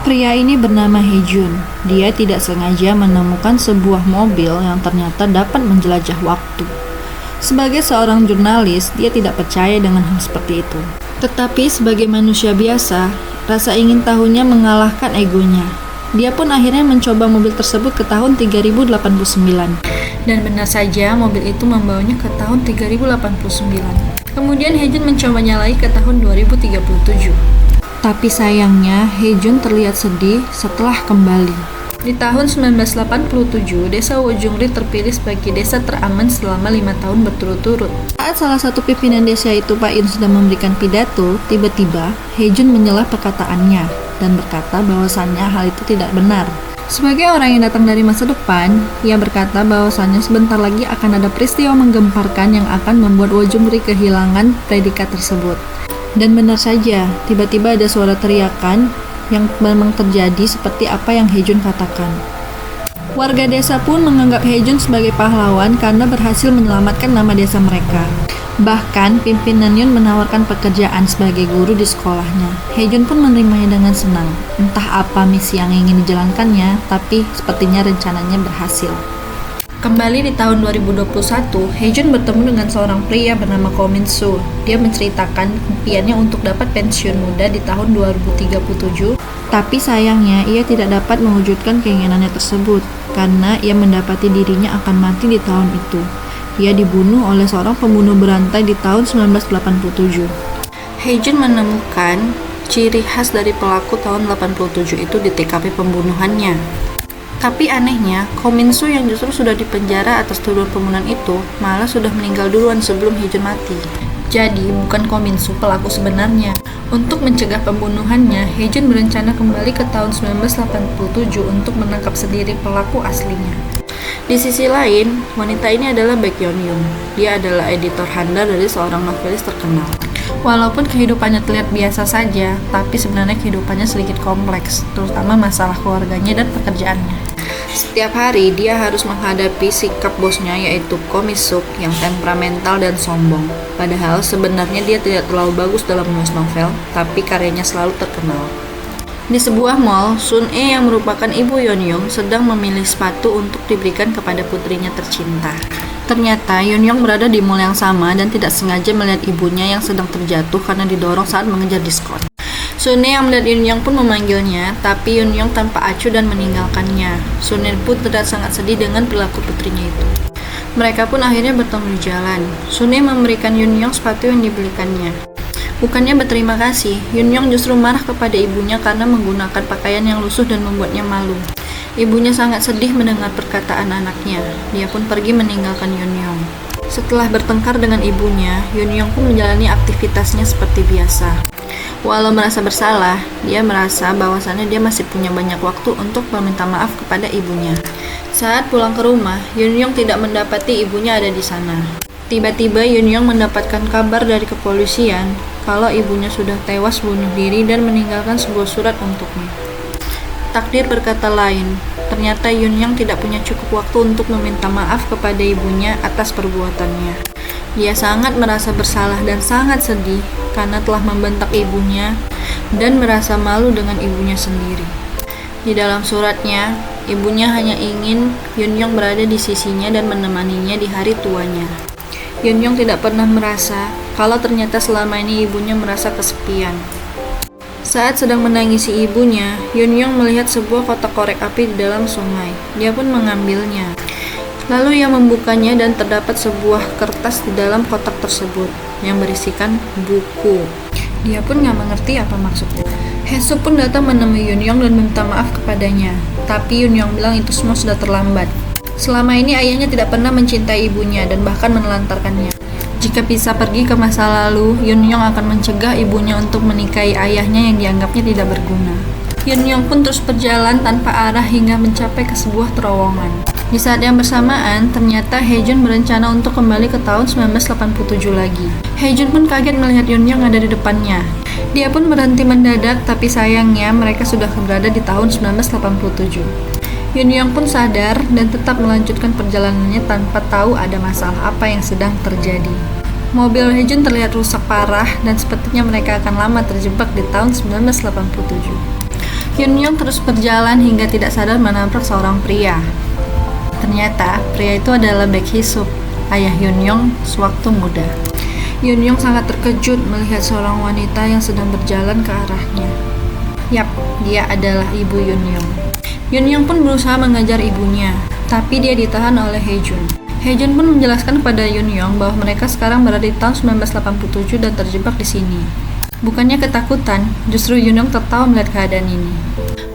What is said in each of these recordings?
Pria ini bernama Hejun. Dia tidak sengaja menemukan sebuah mobil yang ternyata dapat menjelajah waktu. Sebagai seorang jurnalis, dia tidak percaya dengan hal seperti itu. Tetapi sebagai manusia biasa, rasa ingin tahunya mengalahkan egonya. Dia pun akhirnya mencoba mobil tersebut ke tahun 3089. Dan benar saja, mobil itu membawanya ke tahun 3089. Kemudian Hejun mencobanya lagi ke tahun 2037. Tapi sayangnya, Hejun terlihat sedih setelah kembali. Di tahun 1987, desa Wojungri terpilih sebagai desa teraman selama 5 tahun berturut-turut. Saat salah satu pimpinan desa itu, Pak In, sedang memberikan pidato, tiba-tiba Hejun menyela perkataannya dan berkata bahwasannya hal itu tidak benar. Sebagai orang yang datang dari masa depan, ia berkata bahwasannya sebentar lagi akan ada peristiwa menggemparkan yang akan membuat Wojungri kehilangan predikat tersebut. Dan benar saja, tiba-tiba ada suara teriakan yang memang terjadi seperti apa yang Hejun katakan. Warga desa pun menganggap Hejun sebagai pahlawan karena berhasil menyelamatkan nama desa mereka. Bahkan, pimpinan Yun menawarkan pekerjaan sebagai guru di sekolahnya. Hejun pun menerimanya dengan senang. Entah apa misi yang ingin dijalankannya, tapi sepertinya rencananya berhasil. Kembali di tahun 2021, Hejun bertemu dengan seorang pria bernama Ko Min Soo. Dia menceritakan impiannya untuk dapat pensiun muda di tahun 2037, tapi sayangnya ia tidak dapat mewujudkan keinginannya tersebut karena ia mendapati dirinya akan mati di tahun itu. Ia dibunuh oleh seorang pembunuh berantai di tahun 1987. Hejun menemukan ciri khas dari pelaku tahun 87 itu di TKP pembunuhannya. Tapi anehnya, Ko Min Soo yang justru sudah dipenjara atas tuduhan pembunuhan itu malah sudah meninggal duluan sebelum Hejun mati. Jadi, bukan Ko Min Soo pelaku sebenarnya. Untuk mencegah pembunuhannya, Hejun berencana kembali ke tahun 1987 untuk menangkap sendiri pelaku aslinya. Di sisi lain, wanita ini adalah Baek Yeon Young. Dia adalah editor handal dari seorang novelis terkenal. Walaupun kehidupannya terlihat biasa saja, tapi sebenarnya kehidupannya sedikit kompleks, terutama masalah keluarganya dan pekerjaannya. Setiap hari dia harus menghadapi sikap bosnya yaitu Ko Mi Suk yang temperamental dan sombong. Padahal sebenarnya dia tidak terlalu bagus dalam menulis novel, tapi karyanya selalu terkenal. Di sebuah mall, Sun E yang merupakan ibu Yeon Young sedang memilih sepatu untuk diberikan kepada putrinya tercinta. Ternyata Yeon Young berada di mall yang sama dan tidak sengaja melihat ibunya yang sedang terjatuh karena didorong saat mengejar diskon. Sun E yang melihat Yeon Young pun memanggilnya, tapi Yeon Young tanpa acuh dan meninggalkannya. Sun E pun terlihat sangat sedih dengan perilaku putrinya itu. Mereka pun akhirnya bertemu di jalan. Sun E memberikan Yeon Young sepatu yang dibelikannya. Bukannya berterima kasih, Yeon Young justru marah kepada ibunya karena menggunakan pakaian yang lusuh dan membuatnya malu. Ibunya sangat sedih mendengar perkataan anaknya. Dia pun pergi meninggalkan Yeon Young. Setelah bertengkar dengan ibunya, Yeon Young pun menjalani aktivitasnya seperti biasa. Walau merasa bersalah, dia merasa bahwasannya dia masih punya banyak waktu untuk meminta maaf kepada ibunya. Saat pulang ke rumah, Yeon Young tidak mendapati ibunya ada di sana. Tiba-tiba Yeon Young mendapatkan kabar dari kepolisian kalau ibunya sudah tewas bunuh diri dan meninggalkan sebuah surat untuknya. Takdir berkata lain, ternyata Yeon Young tidak punya cukup waktu untuk meminta maaf kepada ibunya atas perbuatannya. Dia sangat merasa bersalah dan sangat sedih karena telah membentak ibunya dan merasa malu dengan ibunya sendiri. Di dalam suratnya, ibunya hanya ingin Yeon Young berada di sisinya dan menemaninya di hari tuanya. Yeon Young tidak pernah merasa kalau ternyata selama ini ibunya merasa kesepian. Saat sedang menangisi ibunya, Yeon Young melihat sebuah kotak korek api di dalam sungai. Dia pun mengambilnya. Lalu ia membukanya dan terdapat sebuah kertas di dalam kotak tersebut yang berisikan buku. Dia pun nggak mengerti apa maksudnya. Haesuk pun datang menemui Yeon Young dan meminta maaf kepadanya. Tapi Yeon Young bilang itu semua sudah terlambat. Selama ini ayahnya tidak pernah mencintai ibunya dan bahkan menelantarkannya. Jika bisa pergi ke masa lalu, Yeon Young akan mencegah ibunya untuk menikahi ayahnya yang dianggapnya tidak berguna. Yeon Young pun terus berjalan tanpa arah hingga mencapai ke sebuah terowongan. Di saat yang bersamaan, ternyata Hejun berencana untuk kembali ke tahun 1987 lagi. Hejun pun kaget melihat Yeon Young ada di depannya. Dia pun berhenti mendadak, tapi sayangnya mereka sudah berada di tahun 1987. Yeon Young pun sadar dan tetap melanjutkan perjalanannya tanpa tahu ada masalah apa yang sedang terjadi. Mobil Hejun terlihat rusak parah dan sepertinya mereka akan lama terjebak di tahun 1987. Hyun-young terus berjalan hingga tidak sadar menabrak seorang pria. Ternyata pria itu adalah Baek Hee-suk, ayah Hyun-young sewaktu muda. Hyun-young sangat terkejut melihat seorang wanita yang sedang berjalan ke arahnya. Yap, dia adalah ibu Hyun-young. Hyun-young pun berusaha mengejar ibunya, tapi dia ditahan oleh Hae-jun. Hae-jun pun menjelaskan pada Hyun-young bahwa mereka sekarang berada di tahun 1987 dan terjebak di sini. Bukannya ketakutan, justru Hyun-young tertawa melihat keadaan ini.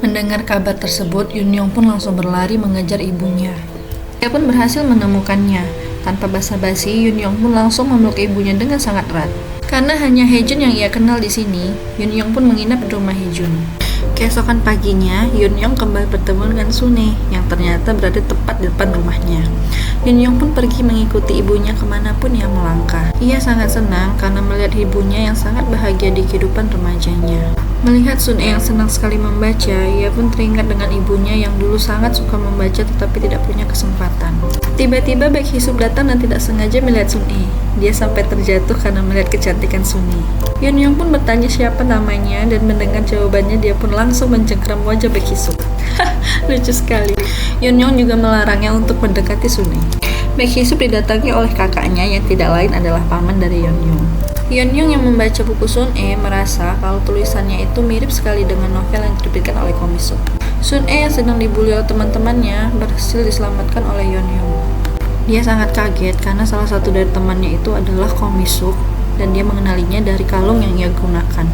Mendengar kabar tersebut, Hyun-young pun langsung berlari mengejar ibunya. Dia pun berhasil menemukannya. Tanpa basa-basi, Hyun-young pun langsung memeluk ibunya dengan sangat erat. Karena hanya Hae-jun yang ia kenal di sini, Hyun-young pun menginap di rumah Hae-jun. Keesokan paginya, Hyun-young kembali bertemu dengan Sune yang ternyata berada tepat di depan rumahnya. Hyun-young pun pergi mengikuti ibunya kemanapun ia melangkah. Ia sangat senang karena melihat ibunya yang sangat bahagia di kehidupan remajanya. Melihat Sune yang senang sekali membaca, ia pun teringat dengan ibunya yang dulu sangat suka membaca tetapi tidak punya kesempatan. Tiba-tiba Baek Hee-suk datang dan tidak sengaja melihat Sune. Dia sampai terjatuh karena melihat kecantikan Sune. Hyun-young pun bertanya siapa namanya dan mendengar jawabannya dia pun langsung mencengkram wajah Baek Hee-suk. Lucu sekali. Hyun-young juga melarangnya untuk mendekati Sune. Baek Hee-suk didatangi oleh kakaknya yang tidak lain adalah paman dari Hyun-young. Hyun-young yang membaca buku Sun-e merasa kalau tulisannya itu mirip sekali dengan novel yang diterbitkan oleh Komisuk. Sun-e yang sedang dibully oleh teman-temannya berhasil diselamatkan oleh Hyun-young. Dia sangat kaget karena salah satu dari temannya itu adalah Komisuk dan dia mengenalinya dari kalung yang ia gunakan.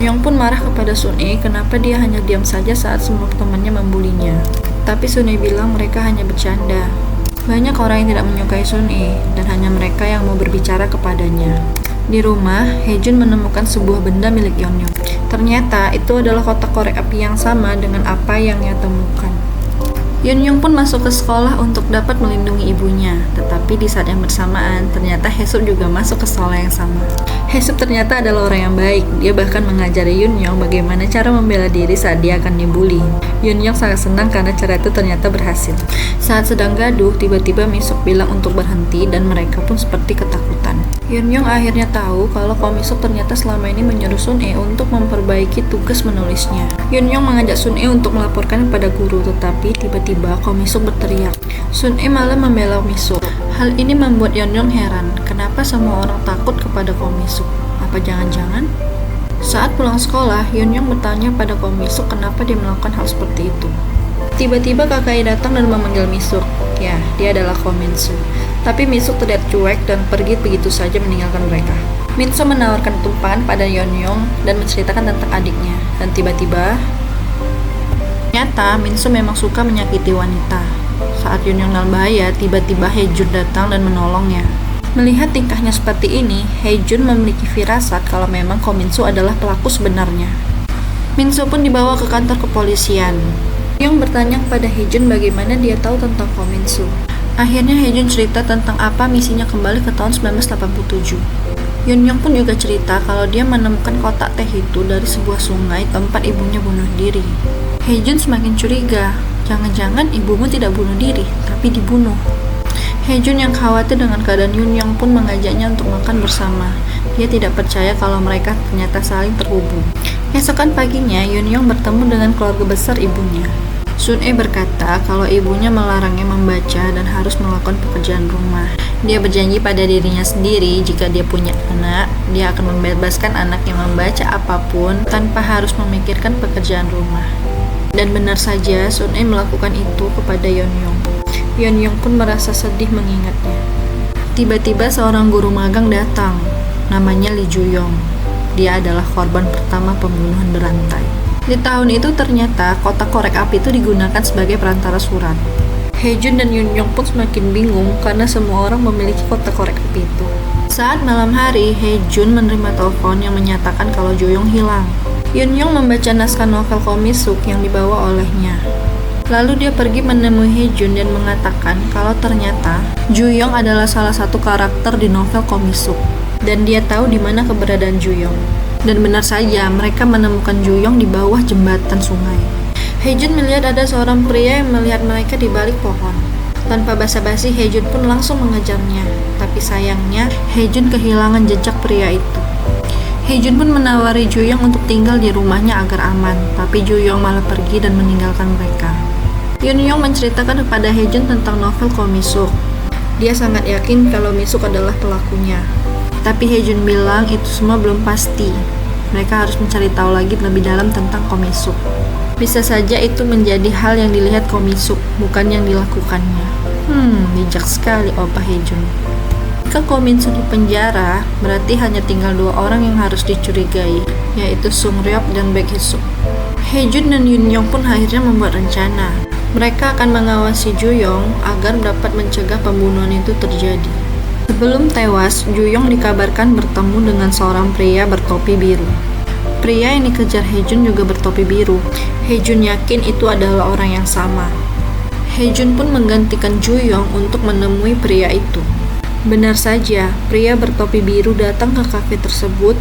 Hyun-young pun marah kepada Sun-e kenapa dia hanya diam saja saat semua temannya membulinya. Tapi Sun-e bilang mereka hanya bercanda. Banyak orang yang tidak menyukai Sun-e dan hanya mereka yang mau berbicara kepadanya. Di rumah, Hae-jun menemukan sebuah benda milik Hyun-young. Ternyata itu adalah kotak korek api yang sama dengan apa yang ia temukan. Hyun-young pun masuk ke sekolah untuk dapat melindungi ibunya. Tetapi di saat yang bersamaan, ternyata Hae-suk juga masuk ke sekolah yang sama. Hae-suk ternyata adalah orang yang baik. Dia bahkan mengajari Hyun-young bagaimana cara membela diri saat dia akan dibully. Hyun-young sangat senang karena cara itu ternyata berhasil. Saat sedang gaduh, tiba-tiba Mi-suk bilang untuk berhenti dan mereka pun seperti ketakutan. Hyun-young akhirnya tahu kalau Komisuk ternyata selama ini menyuruh Sun-e untuk memperbaiki tugas menulisnya. Hyun-young mengajak Sun-e untuk melaporkan kepada guru, tetapi tiba-tiba Komisuk berteriak. Sun-e malah membela Mi-suk. Hal ini membuat Hyun-young heran, kenapa semua orang takut kepada Komisuk? Apa jangan-jangan? Saat pulang sekolah, Hyun-young bertanya pada Komisuk kenapa dia melakukan hal seperti itu. Tiba-tiba kakaknya datang dan memanggil Mi-suk. Ya, dia adalah Ko Min-soo. Tapi Mi-suk terlihat cuek dan pergi begitu saja meninggalkan mereka. Min-soo menawarkan tumpangan pada Hyun-young dan menceritakan tentang adiknya. Dan tiba-tiba, ternyata Min-soo memang suka menyakiti wanita. Saat Hyun-young dalam bahaya, tiba-tiba Hae-jun datang dan menolongnya. Melihat tingkahnya seperti ini, Hae-jun memiliki firasat kalau memang Ko Min-soo adalah pelaku sebenarnya. Min-soo pun dibawa ke kantor kepolisian. Hyun bertanya kepada Hae-jun bagaimana dia tahu tentang Ko Min-soo. Akhirnya Hae-jun cerita tentang apa misinya kembali ke tahun 1987. Hyun-young pun juga cerita kalau dia menemukan kotak teh itu dari sebuah sungai tempat ibunya bunuh diri. Hae-jun semakin curiga, jangan-jangan ibumu tidak bunuh diri, tapi dibunuh. Hae-jun yang khawatir dengan keadaan Hyun-young pun mengajaknya untuk makan bersama. Dia tidak percaya kalau mereka ternyata saling terhubung. Esokan paginya, Hyun-young bertemu dengan keluarga besar ibunya. Sun-e berkata kalau ibunya melarangnya membaca dan harus melakukan pekerjaan rumah. Dia berjanji pada dirinya sendiri jika dia punya anak, dia akan membebaskan anaknya membaca apapun tanpa harus memikirkan pekerjaan rumah. Dan benar saja, Sun-e melakukan itu kepada Hyun-young. Hyun-young pun merasa sedih mengingatnya. Tiba-tiba seorang guru magang datang, namanya Lee Ju-yong. Dia adalah korban pertama pembunuhan berantai. Di tahun itu ternyata kotak korek api itu digunakan sebagai perantara surat. Hae-jun dan Hyun-young pun semakin bingung karena semua orang memiliki kotak korek api itu. Saat malam hari, Hae-jun menerima telepon yang menyatakan kalau Jo-young hilang. Hyun-young membaca naskah novel Komisuk yang dibawa olehnya. Lalu dia pergi menemui Hae-jun dan mengatakan kalau ternyata Jo-young adalah salah satu karakter di novel Komisuk dan dia tahu di mana keberadaan Jo-young. Dan benar saja, mereka menemukan Jo-young di bawah jembatan sungai. Hae-jun melihat ada seorang pria yang melihat mereka di balik pohon. Tanpa basa-basi, Hae-jun pun langsung mengejarnya. Tapi sayangnya, Hae-jun kehilangan jejak pria itu. Haejun pun menawari Juyong untuk tinggal di rumahnya agar aman, tapi Juyong malah pergi dan meninggalkan mereka. Yunyong menceritakan kepada Haejun tentang novel Komisuk. Dia sangat yakin kalau Misuk adalah pelakunya. Tapi Haejun bilang itu semua belum pasti. Mereka harus mencari tahu lagi lebih dalam tentang Komisuk. Bisa saja itu menjadi hal yang dilihat Komisuk, bukan yang dilakukannya. Bijak sekali Opa Haejun. Jika Komisuk di penjara, berarti hanya tinggal 2 orang yang harus dicurigai, yaitu Sungryop dan Baek Hee-suk. Haejun dan Yunyong pun akhirnya membuat rencana. Mereka akan mengawasi Juyong agar dapat mencegah pembunuhan itu terjadi. Sebelum tewas, Juyong dikabarkan bertemu dengan seorang pria bertopi biru. Pria yang dikejar Haejun juga bertopi biru. Haejun yakin itu adalah orang yang sama. Haejun pun menggantikan Juyong untuk menemui pria itu. Benar saja, pria bertopi biru datang ke kafe tersebut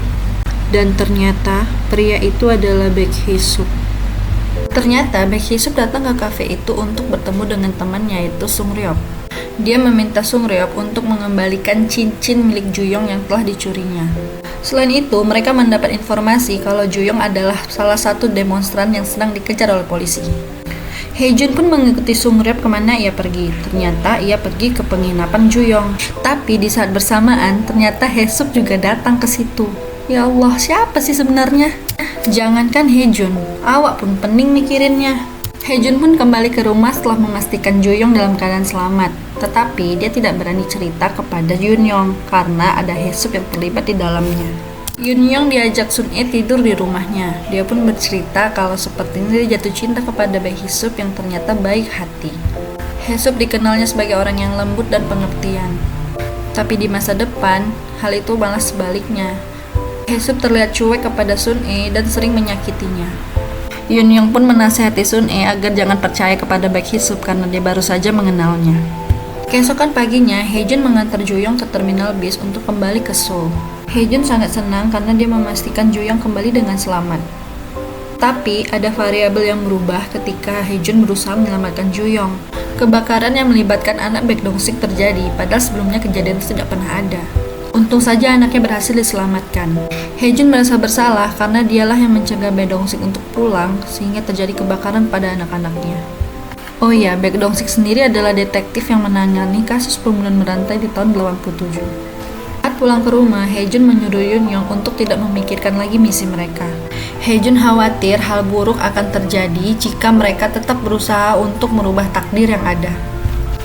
dan ternyata pria itu adalah Baek Hee-suk. Ternyata Baek Hee-suk datang ke kafe itu untuk bertemu dengan temannya yaitu Sungryop. Dia meminta Sungryop untuk mengembalikan cincin milik Juyong yang telah dicurinya. Selain itu, mereka mendapat informasi kalau Juyong adalah salah satu demonstran yang sedang dikejar oleh polisi. Haejun pun mengikuti Sungryop kemana ia pergi. Ternyata ia pergi ke penginapan Juyong. Tapi di saat bersamaan, ternyata Hee-suk juga datang ke situ. Ya Allah, siapa sih sebenarnya? Jangankan Haejun, awak pun pening mikirinnya. Haejun pun kembali ke rumah setelah memastikan Juyong dalam keadaan selamat. Tetapi dia tidak berani cerita kepada Yunyong karena ada Hee-suk yang terlibat di dalamnya. Yunyong diajak Sun-e tidur di rumahnya. Dia pun bercerita kalau sepertinya dia jatuh cinta kepada Baek Hee-suk yang ternyata baik hati. Hee-suk dikenalnya sebagai orang yang lembut dan pengertian. Tapi di masa depan, hal itu malah sebaliknya. Hee-suk terlihat cuek kepada Sun-e dan sering menyakitinya. Yunyong pun menasihati Sun-e agar jangan percaya kepada Baek Hee-suk karena dia baru saja mengenalnya. Keesokan paginya, Haejun mengantar Juyong ke terminal bis untuk kembali ke Seoul. Haejun sangat senang karena dia memastikan Juyong kembali dengan selamat. Tapi ada variabel yang berubah ketika Haejun berusaha menyelamatkan Juyong. Kebakaran yang melibatkan anak Baek Dong-sik terjadi, padahal sebelumnya kejadian itu tidak pernah ada. Untung saja anaknya berhasil diselamatkan. Haejun merasa bersalah karena dialah yang mencegah Baek Dong-sik untuk pulang sehingga terjadi kebakaran pada anak-anaknya. Oh iya, Baek Dong-sik sendiri adalah detektif yang menangani kasus pembunuhan berantai di tahun 87. Saat pulang ke rumah, Haejun menyuruh Yunyong untuk tidak memikirkan lagi misi mereka. Haejun khawatir hal buruk akan terjadi jika mereka tetap berusaha untuk merubah takdir yang ada.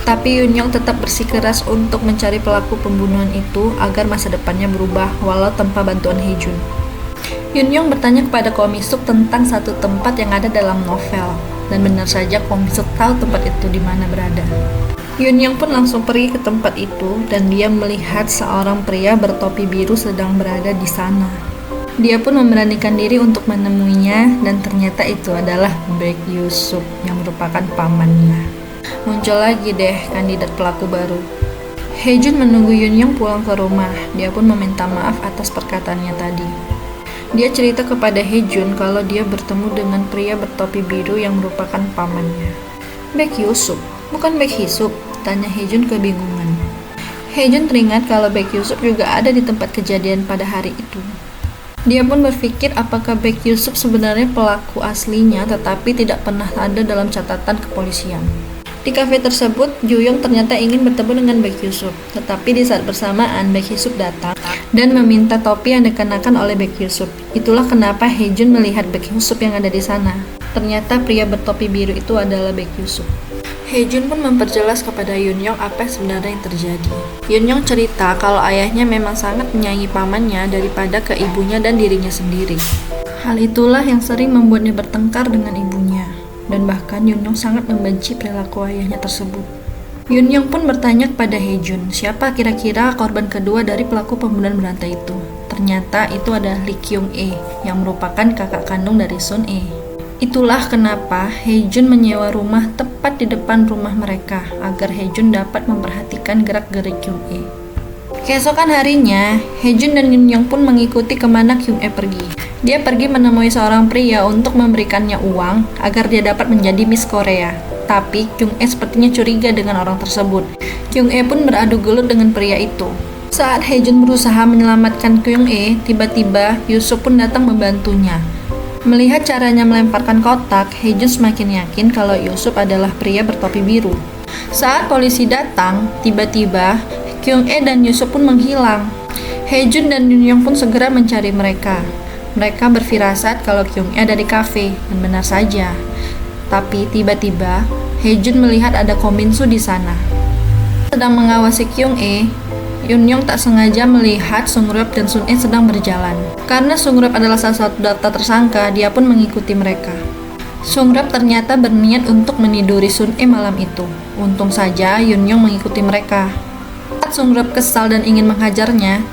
Tapi Yunyong tetap bersikeras untuk mencari pelaku pembunuhan itu agar masa depannya berubah walau tanpa bantuan Haejun. Yunyong bertanya kepada Komisuk tentang satu tempat yang ada dalam novel. Dan benar saja Komisuk tahu tempat itu di mana berada. Yunyong pun langsung pergi ke tempat itu dan dia melihat seorang pria bertopi biru sedang berada di sana. Dia pun memberanikan diri untuk menemuinya dan ternyata itu adalah Baek Hee-suk yang merupakan pamannya. Muncul lagi deh kandidat pelaku baru. Haejun menunggu Yunyong pulang ke rumah. Dia pun meminta maaf atas perkataannya tadi. Dia cerita kepada Haejun kalau dia bertemu dengan pria bertopi biru yang merupakan pamannya. Baek Hee-suk, bukan Baek Hee-suk? Tanya Haejun kebingungan. Haejun teringat kalau Baek Hee-suk juga ada di tempat kejadian pada hari itu. Dia pun berpikir apakah Baek Hee-suk sebenarnya pelaku aslinya tetapi tidak pernah ada dalam catatan kepolisian. Di kafe tersebut, Juyong ternyata ingin bertemu dengan Baek Hee-suk, tetapi di saat bersamaan Baek Hee-suk datang dan meminta topi yang dikenakan oleh Baek Hee-suk. Itulah kenapa Haejun melihat Baek Hee-suk yang ada di sana. Ternyata pria bertopi biru itu adalah Baek Hee-suk. Haejun pun memperjelas kepada Yunyong apa sebenarnya yang terjadi. Yunyong cerita kalau ayahnya memang sangat menyayangi pamannya daripada ke ibunya dan dirinya sendiri. Hal itulah yang sering membuatnya bertengkar dengan ibunya. Dan bahkan Yunyong sangat membenci perilaku ayahnya tersebut. Yunyong pun bertanya kepada Haejun, siapa kira-kira korban kedua dari pelaku pembunuhan berantai itu. Ternyata itu adalah Lee Kyung-e, yang merupakan kakak kandung dari Sun-e. Itulah kenapa Haejun menyewa rumah tepat di depan rumah mereka, agar Haejun dapat memperhatikan gerak-gerik Kyung-e. Keesokan harinya, Haejun dan Yunyong pun mengikuti kemana Kyung-e pergi. Dia pergi menemui seorang pria untuk memberikannya uang agar dia dapat menjadi Miss Korea. Tapi Kyung-e sepertinya curiga dengan orang tersebut. Kyung-e pun beradu gelut dengan pria itu. Saat Hejun berusaha menyelamatkan Kyung-e, tiba-tiba Yusup pun datang membantunya. Melihat caranya melemparkan kotak, Hejun semakin yakin kalau Yusup adalah pria bertopi biru. Saat polisi datang, tiba-tiba Kyung-e dan Yusup pun menghilang. Hejun dan Yun-young pun segera mencari mereka. Mereka berfirasat kalau Kyung-e ada di kafe, dan benar saja. Tapi tiba-tiba Hejun melihat ada Ko Min-soo di sana. Sedang mengawasi Kyung-e, Yun-young tak sengaja melihat Sung-ryop dan Sun-e sedang berjalan. Karena Sung-ryop adalah salah satu daftar tersangka, dia pun mengikuti mereka. Sung-ryop ternyata berniat untuk meniduri Sun-e malam itu. Untung saja Yun-young mengikuti mereka. Saat Sung-ryop kesal dan ingin menghajarnya,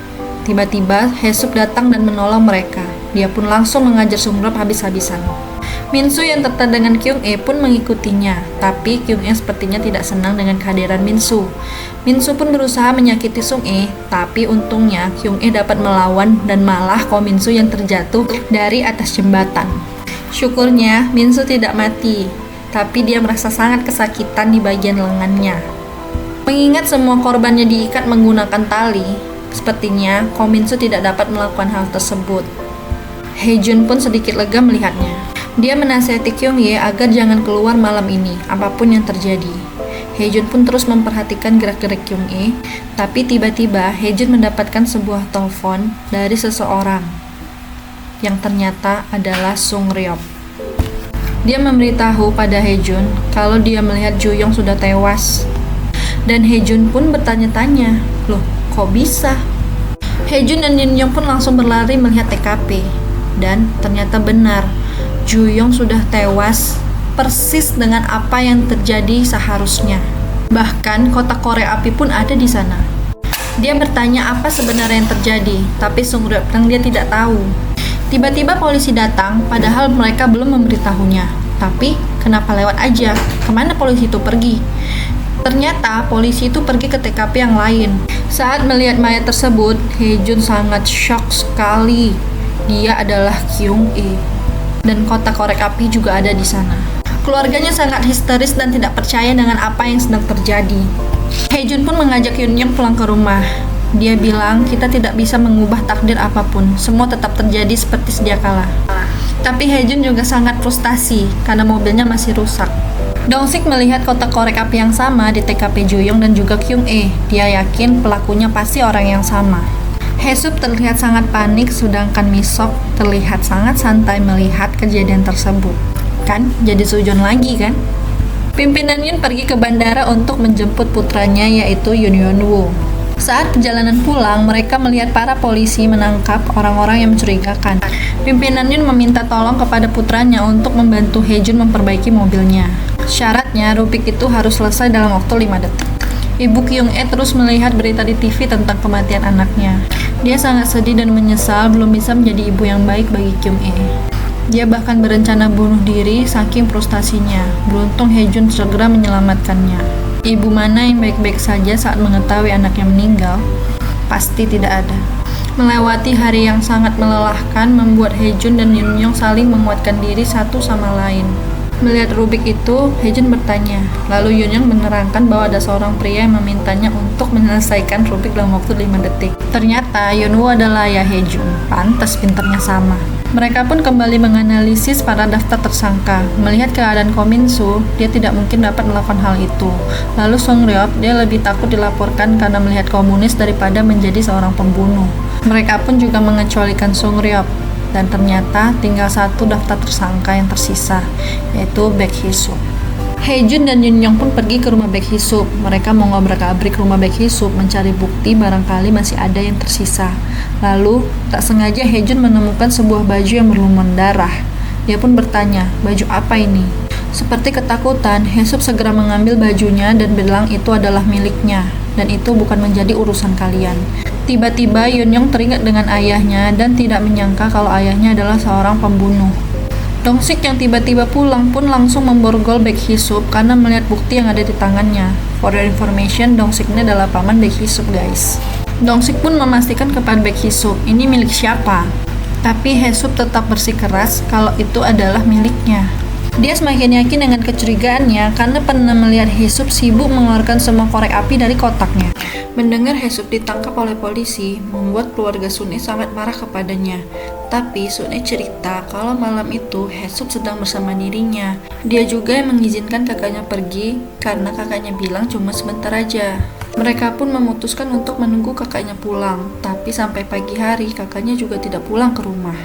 tiba-tiba Hae-sup datang dan menolong mereka. Dia pun langsung mengajar Sung-ryop habis-habisan. Min-soo yang tertarik dengan Kyung-e pun mengikutinya, tapi Kyung-e sepertinya tidak senang dengan kehadiran Min-soo. Min-soo pun berusaha menyakiti Sung-e, tapi untungnya Kyung-e dapat melawan dan malah Ko Min-soo yang terjatuh dari atas jembatan. Syukurnya Min-soo tidak mati, tapi dia merasa sangat kesakitan di bagian lengannya. Mengingat semua korbannya diikat menggunakan tali, sepertinya Ko Min-soo tidak dapat melakukan hal tersebut. Hejun pun sedikit lega melihatnya. Dia menasihati Kyung-e agar jangan keluar malam ini, apapun yang terjadi. Hejun pun terus memperhatikan gerak-gerik Kyung-e, tapi tiba-tiba Hejun mendapatkan sebuah telepon dari seseorang, yang ternyata adalah Sung-ryop. Dia memberitahu pada Hejun kalau dia melihat Ju-young sudah tewas. Dan Hejun pun bertanya-tanya, loh kok bisa? Hejun dan Yun-young pun langsung berlari melihat TKP. Dan ternyata benar, Ju-young sudah tewas persis dengan apa yang terjadi seharusnya. Bahkan kotak korek api pun ada di sana. Dia bertanya apa sebenarnya yang terjadi, tapi Sung-ryop bilang dia tidak tahu. Tiba-tiba polisi datang, padahal mereka belum memberitahunya. Tapi kenapa lewat aja? Kemana polisi itu pergi? Ternyata polisi itu pergi ke TKP yang lain. Saat melihat mayat tersebut, Hejun sangat shock sekali. Dia adalah Kyung-e. Dan kotak korek api juga ada di sana. Keluarganya sangat histeris dan tidak percaya dengan apa yang sedang terjadi. Hejun pun mengajak Yun-young pulang ke rumah. Dia bilang, kita tidak bisa mengubah takdir apapun, semua tetap terjadi seperti sedia kala. Tapi Hejun juga sangat frustasi karena mobilnya masih rusak. Dong-sik melihat kotak korek api yang sama di TKP Ju-young dan juga Kyung-e. Dia yakin pelakunya pasti orang yang sama. Hae-sup terlihat sangat panik, sedangkan Mi-sok terlihat sangat santai melihat kejadian tersebut. Kan, jadi sujon lagi kan? Pimpinan Yun pergi ke bandara untuk menjemput putranya yaitu Yoon Yeon-woo. Saat perjalanan pulang, mereka melihat para polisi menangkap orang-orang yang mencurigakan. Pimpinan Yun meminta tolong kepada putranya untuk membantu Hejun memperbaiki mobilnya. Syaratnya, Rubik itu harus selesai dalam waktu 5 detik. Ibu Kyung-e terus melihat berita di TV tentang kematian anaknya. Dia sangat sedih dan menyesal belum bisa menjadi ibu yang baik bagi Kyung-e. Dia bahkan berencana bunuh diri saking frustasinya. Beruntung Hejun segera menyelamatkannya. Ibu mana yang baik-baik saja saat mengetahui anaknya meninggal? Pasti tidak ada. Melewati hari yang sangat melelahkan membuat Hejun dan Yun-young saling menguatkan diri satu sama lain. Melihat Rubik itu, Hejun bertanya. Lalu Yun-young menerangkan bahwa ada seorang pria yang memintanya untuk menyelesaikan Rubik dalam waktu 5 detik. Ternyata Yeon-woo adalah ayah Hejun. Pantas pinternya sama. Mereka pun kembali menganalisis para daftar tersangka. Melihat keadaan Ko Min-soo, dia tidak mungkin dapat melakukan hal itu. Lalu Sung-ryop, dia lebih takut dilaporkan karena melihat komunis daripada menjadi seorang pembunuh. Mereka pun juga mengecualikan Sung-ryop. Dan ternyata tinggal satu daftar tersangka yang tersisa, yaitu Baek Hee-sup. Hejun dan Yun-young pun pergi ke rumah Baek Hee-sup. Mereka mau ngobrak-abrik rumah Baek Hee-sup mencari bukti barangkali masih ada yang tersisa. Lalu, tak sengaja Hejun menemukan sebuah baju yang berlumuran darah. Dia pun bertanya, baju apa ini? Seperti ketakutan, Hee-sup segera mengambil bajunya dan bilang itu adalah miliknya, dan itu bukan menjadi urusan kalian. Tiba-tiba Yun-young teringat dengan ayahnya dan tidak menyangka kalau ayahnya adalah seorang pembunuh. Dong-sik yang tiba-tiba pulang pun langsung memborgol Baek Hee-sup karena melihat bukti yang ada di tangannya. For your information, Dong-sik ini adalah paman Baek Hee-sup, guys. Dong-sik pun memastikan kepada Baek Hee-sup, ini milik siapa? Tapi Hee-sup tetap bersikeras kalau itu adalah miliknya. Dia semakin yakin dengan kecurigaannya karena pernah melihat Hesup sibuk mengeluarkan semua korek api dari kotaknya. Mendengar Hesup ditangkap oleh polisi membuat keluarga Sun sangat marah kepadanya. Tapi Sun cerita kalau malam itu Hesup sedang bersama dirinya. Dia juga yang mengizinkan kakaknya pergi karena kakaknya bilang cuma sebentar aja. Mereka pun memutuskan untuk menunggu kakaknya pulang, tapi sampai pagi hari kakaknya juga tidak pulang ke rumah.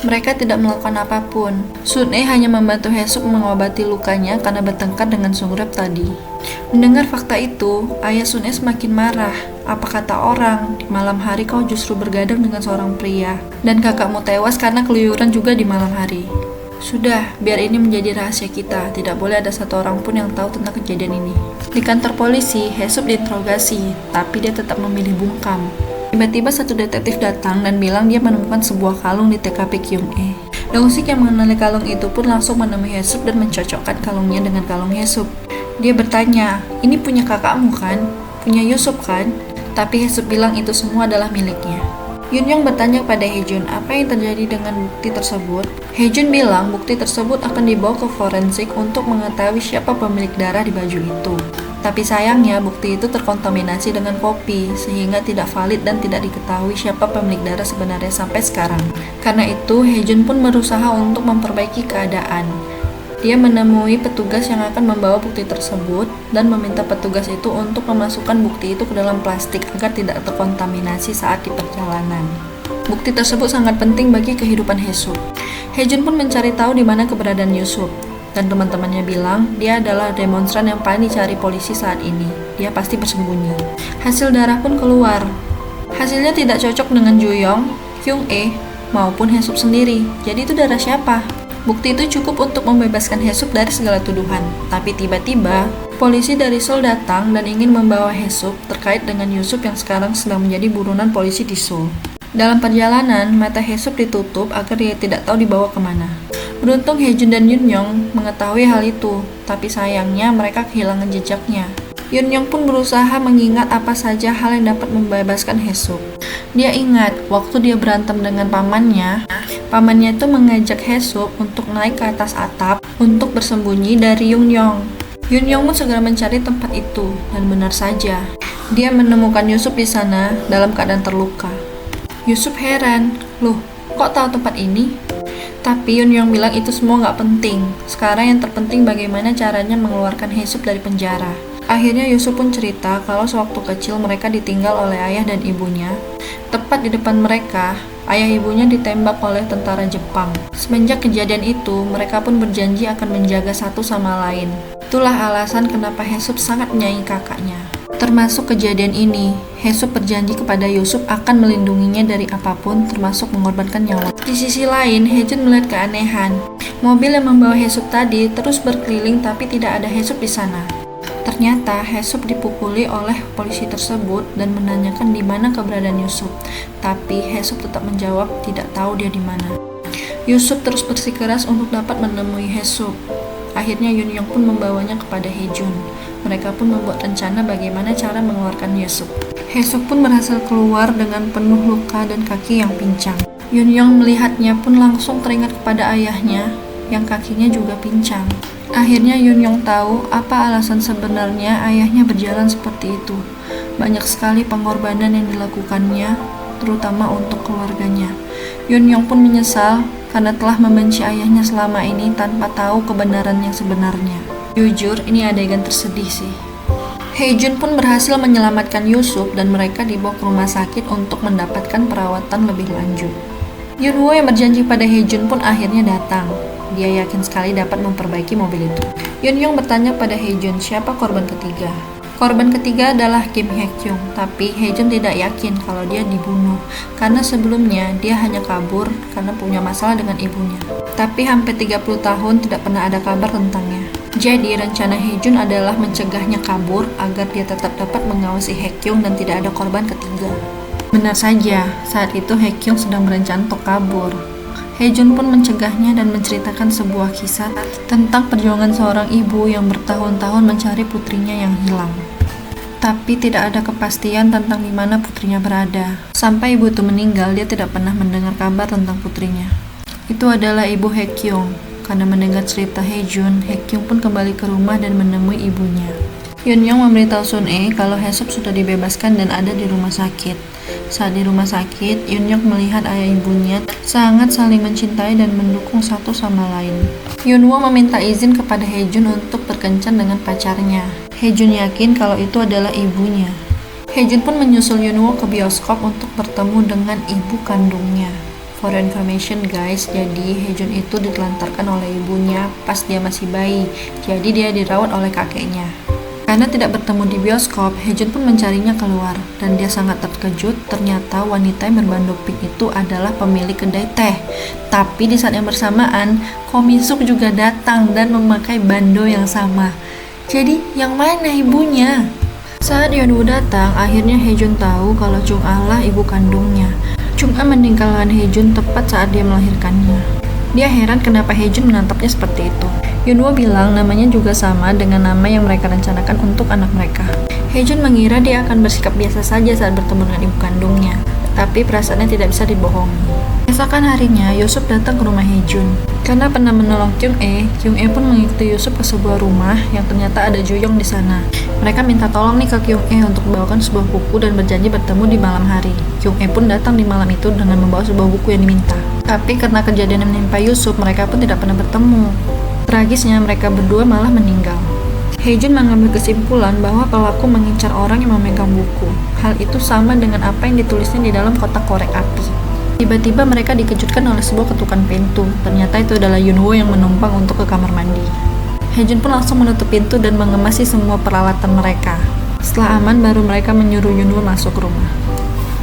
Mereka tidak melakukan apapun. Sun hanya membantu Hesup mengobati lukanya karena bertengkar dengan Sungrep tadi. Mendengar fakta itu, ayah Sun semakin marah. Apa kata orang, di malam hari kau justru bergadang dengan seorang pria, dan kakakmu tewas karena keluyuran juga di malam hari. Sudah, biar ini menjadi rahasia kita. Tidak boleh ada satu orang pun yang tahu tentang kejadian ini. Di kantor polisi, Hesup diinterogasi, tapi dia tetap memilih bungkam. Tiba-tiba satu detektif datang dan bilang dia menemukan sebuah kalung di TKP Kyung-e. Dong-sik yang mengenali kalung itu pun langsung menemui Hesup dan mencocokkan kalungnya dengan kalung Hesup. Dia bertanya, ini punya kakakmu kan? Punya Yusup kan? Tapi Hesup bilang itu semua adalah miliknya. Yunyong bertanya kepada Hejun apa yang terjadi dengan bukti tersebut. Hejun bilang bukti tersebut akan dibawa ke forensik untuk mengetahui siapa pemilik darah di baju itu. Tapi sayangnya bukti itu terkontaminasi dengan kopi sehingga tidak valid dan tidak diketahui siapa pemilik darah sebenarnya sampai sekarang. Karena itu Hejun pun berusaha untuk memperbaiki keadaan. Dia menemui petugas yang akan membawa bukti tersebut dan meminta petugas itu untuk memasukkan bukti itu ke dalam plastik agar tidak terkontaminasi saat di perjalanan. Bukti tersebut sangat penting bagi kehidupan Hesup. Hejun pun mencari tahu di mana keberadaan Yusup. Dan teman-temannya bilang dia adalah demonstran yang paling dicari polisi saat ini. Dia pasti bersembunyi. Hasil darah pun keluar. Hasilnya tidak cocok dengan Juyong, Kyung-e, maupun Hesup sendiri. Jadi itu darah siapa? Bukti itu cukup untuk membebaskan Hesup dari segala tuduhan. Tapi tiba-tiba, polisi dari Seoul datang dan ingin membawa Hesup terkait dengan Yusup yang sekarang sedang menjadi buronan polisi di Seoul. Dalam perjalanan, mata Hesup ditutup agar dia tidak tahu dibawa kemana. Beruntung Hejun dan Yunyong mengetahui hal itu, tapi sayangnya mereka kehilangan jejaknya. Yunyong pun berusaha mengingat apa saja hal yang dapat membebaskan Hesup. Dia ingat waktu dia berantem dengan pamannya itu mengajak Hesup untuk naik ke atas atap untuk bersembunyi dari Yunyong. Yunyong pun segera mencari tempat itu, dan benar saja, dia menemukan Yusup di sana dalam keadaan terluka. Yusup heran, loh, kok tahu tempat ini? Tapi Yunyong bilang itu semua nggak penting. Sekarang yang terpenting bagaimana caranya mengeluarkan Hesup dari penjara. Akhirnya Yusup pun cerita kalau sewaktu kecil mereka ditinggal oleh ayah dan ibunya. Tepat di depan mereka, ayah ibunya ditembak oleh tentara Jepang. Semenjak kejadian itu, mereka pun berjanji akan menjaga satu sama lain. Itulah alasan kenapa Hesup sangat menyayangi kakaknya. Termasuk kejadian ini, Hesup berjanji kepada Yusup akan melindunginya dari apapun, termasuk mengorbankan nyawa. Di sisi lain, Hejun melihat keanehan. Mobil yang membawa Hesup tadi terus berkeliling tapi tidak ada Hesup di sana. Ternyata Hesup dipukuli oleh polisi tersebut dan menanyakan di mana keberadaan Yusup. Tapi Hesup tetap menjawab tidak tahu dia di mana. Yusup terus bersikeras untuk dapat menemui Hesup. Akhirnya Yunyong pun membawanya kepada Hejun. Mereka pun membuat rencana bagaimana cara mengeluarkan Yusup. Hesup pun berhasil keluar dengan penuh luka dan kaki yang pincang. Yunyong melihatnya pun langsung teringat kepada ayahnya yang kakinya juga pincang. Akhirnya Yunyong tahu apa alasan sebenarnya ayahnya berjalan seperti itu. Banyak sekali pengorbanan yang dilakukannya, terutama untuk keluarganya. Yunyong pun menyesal karena telah membenci ayahnya selama ini tanpa tahu kebenaran yang sebenarnya. Jujur, ini adegan tersedih sih. Hejun pun berhasil menyelamatkan Yusup dan mereka dibawa ke rumah sakit untuk mendapatkan perawatan lebih lanjut. Yunwo yang berjanji pada Hejun pun akhirnya datang. Dia yakin sekali dapat memperbaiki mobil itu. Yunyong bertanya pada Hejun siapa korban ketiga. Korban ketiga adalah Kim Hye-kyung, tapi Hejun tidak yakin kalau dia dibunuh karena sebelumnya dia hanya kabur karena punya masalah dengan ibunya. Tapi hampir 30 tahun tidak pernah ada kabar tentangnya. Jadi rencana Hejun adalah mencegahnya kabur agar dia tetap dapat mengawasi Hye-kyung dan tidak ada korban ketiga. Benar saja, saat itu Hye-kyung sedang berencana untuk kabur. Hejun pun mencegahnya dan menceritakan sebuah kisah tentang perjuangan seorang ibu yang bertahun-tahun mencari putrinya yang hilang. Tapi tidak ada kepastian tentang di mana putrinya berada. Sampai ibu itu meninggal, dia tidak pernah mendengar kabar tentang putrinya. Itu adalah ibu Hye-kyung. Karena mendengar cerita Haejun, Haekyung pun kembali ke rumah dan menemui ibunya. Yeon-yong memberitahu Sun-e kalau Haesop sudah dibebaskan dan ada di rumah sakit. Saat di rumah sakit, Yeon-yong melihat ayah ibunya sangat saling mencintai dan mendukung satu sama lain. Yeon-woo meminta izin kepada Haejun untuk berkencan dengan pacarnya. Haejun yakin kalau itu adalah ibunya. Haejun pun menyusul Yeon-woo ke bioskop untuk bertemu dengan ibu kandungnya. For information guys, jadi Haejun itu ditelantarkan oleh ibunya pas dia masih bayi, jadi dia dirawat oleh kakeknya. Karena tidak bertemu di bioskop, Haejun pun mencarinya keluar, dan dia sangat terkejut ternyata wanita yang berbando pink itu adalah pemilik kedai teh. Tapi di saat yang bersamaan, Ko Min-suk juga datang dan memakai bando yang sama. Jadi, yang mana ibunya? Saat Yeon-woo datang, akhirnya Haejun tahu kalau Chung-ah lah ibu kandungnya. Chung-ah meninggalkan Haejun tepat saat dia melahirkannya. Dia heran kenapa Haejun menatapnya seperti itu. Yeon-woo bilang namanya juga sama dengan nama yang mereka rencanakan untuk anak mereka. Haejun mengira dia akan bersikap biasa saja saat bertemu dengan ibu kandungnya, tapi perasaannya tidak bisa dibohongi. Keesokan harinya, Yusup datang ke rumah Haejun. Karena pernah menolong Kyung-e pun mengikuti Yusup ke sebuah rumah yang ternyata ada Juyong di sana. Mereka minta tolong nih ke Kyung-e untuk membawakan sebuah buku dan berjanji bertemu di malam hari. Kyung-e pun datang di malam itu dengan membawa sebuah buku yang diminta. Tapi karena kejadian yang menimpa Yusup, mereka pun tidak pernah bertemu. Tragisnya, mereka berdua malah meninggal. Haejun mengambil kesimpulan bahwa pelaku mengincar orang yang memegang buku. Hal itu sama dengan apa yang ditulisnya di dalam kotak korek api. Tiba-tiba mereka dikejutkan oleh sebuah ketukan pintu. Ternyata itu adalah Yeon-woo yang menumpang untuk ke kamar mandi. Haejun pun langsung menutup pintu dan mengemasi semua peralatan mereka. Setelah aman, baru mereka menyuruh Yeon-woo masuk rumah.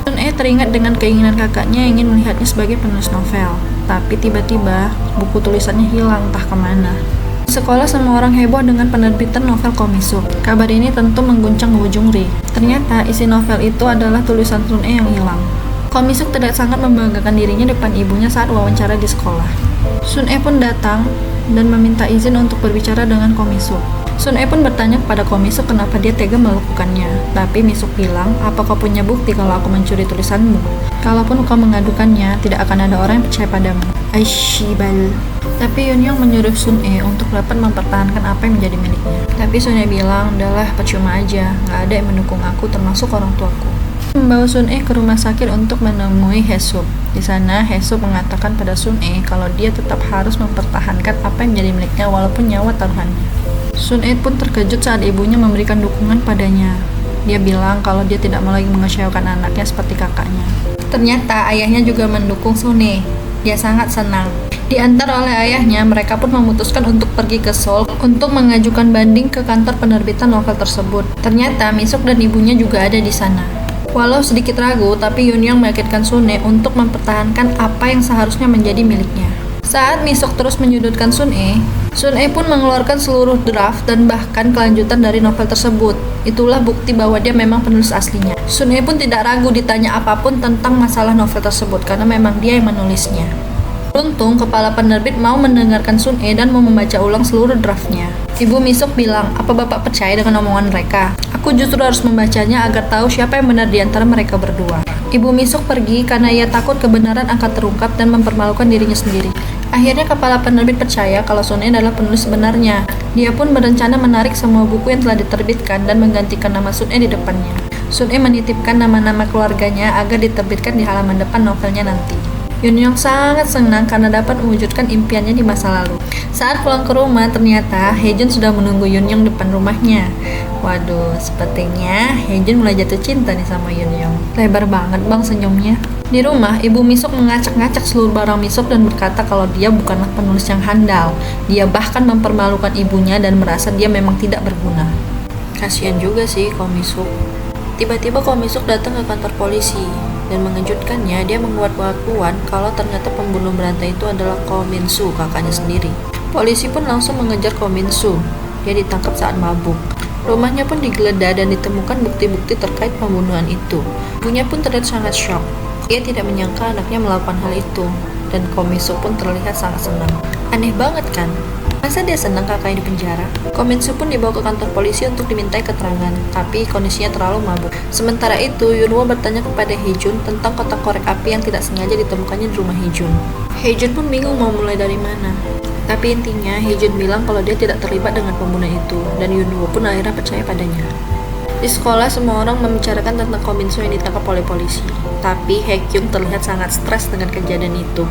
Sun-e teringat dengan keinginan kakaknya yang ingin melihatnya sebagai penulis novel. Tapi tiba-tiba, buku tulisannya hilang entah kemana. Di sekolah semua orang heboh dengan penerbitan novel Ko Mi-suk. Kabar ini tentu mengguncang Woo Jung-ri. Ternyata isi novel itu adalah tulisan Sun-e yang hilang. Ko Mi-suk tidak sangat membanggakan dirinya depan ibunya saat wawancara di sekolah. Sun-e pun datang dan meminta izin untuk berbicara dengan Ko Mi-suk. Sun-e pun bertanya kepada Ko Mi-suk kenapa dia tega melakukannya. Tapi Mi-suk bilang, apa kau punya bukti kalau aku mencuri tulisanmu? Kalaupun kau mengadukannya, tidak akan ada orang yang percaya padamu. Aishibal. Tapi Yeon-yong menyuruh Sun-e untuk dapat mempertahankan apa yang menjadi miliknya. Tapi Sun-e bilang, udahlah percuma aja, gak ada yang mendukung aku termasuk orang tuaku. Membawa Sun-e ke rumah sakit untuk menemui Haesop. Di sana, Haesop mengatakan pada Sun-e kalau dia tetap harus mempertahankan apa yang menjadi miliknya walaupun nyawa taruhannya. Sun-e pun terkejut saat ibunya memberikan dukungan padanya. Dia bilang kalau dia tidak mau lagi mengecewakan anaknya seperti kakaknya. Ternyata ayahnya juga mendukung Sun-e. Dia sangat senang. Diantar oleh ayahnya, mereka pun memutuskan untuk pergi ke Seoul untuk mengajukan banding ke kantor penerbitan novel tersebut. Ternyata Mi-suk dan ibunya juga ada di sana. Walau sedikit ragu, tapi Yeon-yong meyakinkan Sun-e untuk mempertahankan apa yang seharusnya menjadi miliknya. Saat Mi-suk terus menyudutkan Sun-e pun mengeluarkan seluruh draft dan bahkan kelanjutan dari novel tersebut. Itulah bukti bahwa dia memang penulis aslinya. Sun-e pun tidak ragu ditanya apapun tentang masalah novel tersebut karena memang dia yang menulisnya. Beruntung, kepala penerbit mau mendengarkan Sun-e dan mau membaca ulang seluruh draftnya. Ibu Mi-suk bilang, apa bapak percaya dengan omongan mereka? Aku justru harus membacanya agar tahu siapa yang benar di antara mereka berdua. Ibu Mi-suk pergi karena ia takut kebenaran akan terungkap dan mempermalukan dirinya sendiri. Akhirnya kepala penerbit percaya kalau Sun-e adalah penulis sebenarnya. Dia pun berencana menarik semua buku yang telah diterbitkan dan menggantikan nama Sun-e di depannya. Sun-e menitipkan nama-nama keluarganya agar diterbitkan di halaman depan novelnya nanti. Yeon-yong sangat senang karena dapat mewujudkan impiannya di masa lalu. Saat pulang ke rumah, ternyata Haejun sudah menunggu Yeon-yong depan rumahnya. Waduh, sepertinya Haejun mulai jatuh cinta nih sama Yeon-yong. Lebar banget bang senyumnya. Di rumah, ibu Mi-suk mengacak-ngacak seluruh barang Mi-suk dan berkata kalau dia bukanlah penulis yang handal. Dia bahkan mempermalukan ibunya dan merasa dia memang tidak berguna. Kasian juga sih Ko Mi-suk. Tiba-tiba Ko Mi-suk datang ke kantor polisi. Dan mengejutkannya, dia membuat pengakuan kalau ternyata pembunuh berantai itu adalah Ko Min-soo, kakaknya sendiri. Polisi pun langsung mengejar Ko Min-soo. Dia ditangkap saat mabuk. Rumahnya pun digeledah dan ditemukan bukti-bukti terkait pembunuhan itu. Ibunya pun terlihat sangat shock. Ia tidak menyangka anaknya melakukan hal itu. Dan Ko Min-soo pun terlihat sangat senang. Aneh banget kan? Masa dia senang kakaknya di penjara? Ko Min-soo pun dibawa ke kantor polisi untuk dimintai keterangan, tapi kondisinya terlalu mabuk. Sementara itu, Yeon-woo bertanya kepada Haejun tentang kotak korek api yang tidak sengaja ditemukannya di rumah Haejun. Haejun pun bingung mau mulai dari mana. Tapi intinya, Hee-jun bilang kalau dia tidak terlibat dengan pembunuhan itu, dan Yoon-woo pun akhirnya percaya padanya. Di sekolah, semua orang membicarakan tentang Ko Min-soo yang ditangkap oleh polisi. Tapi Hye-kyung terlihat sangat stres dengan kejadian itu.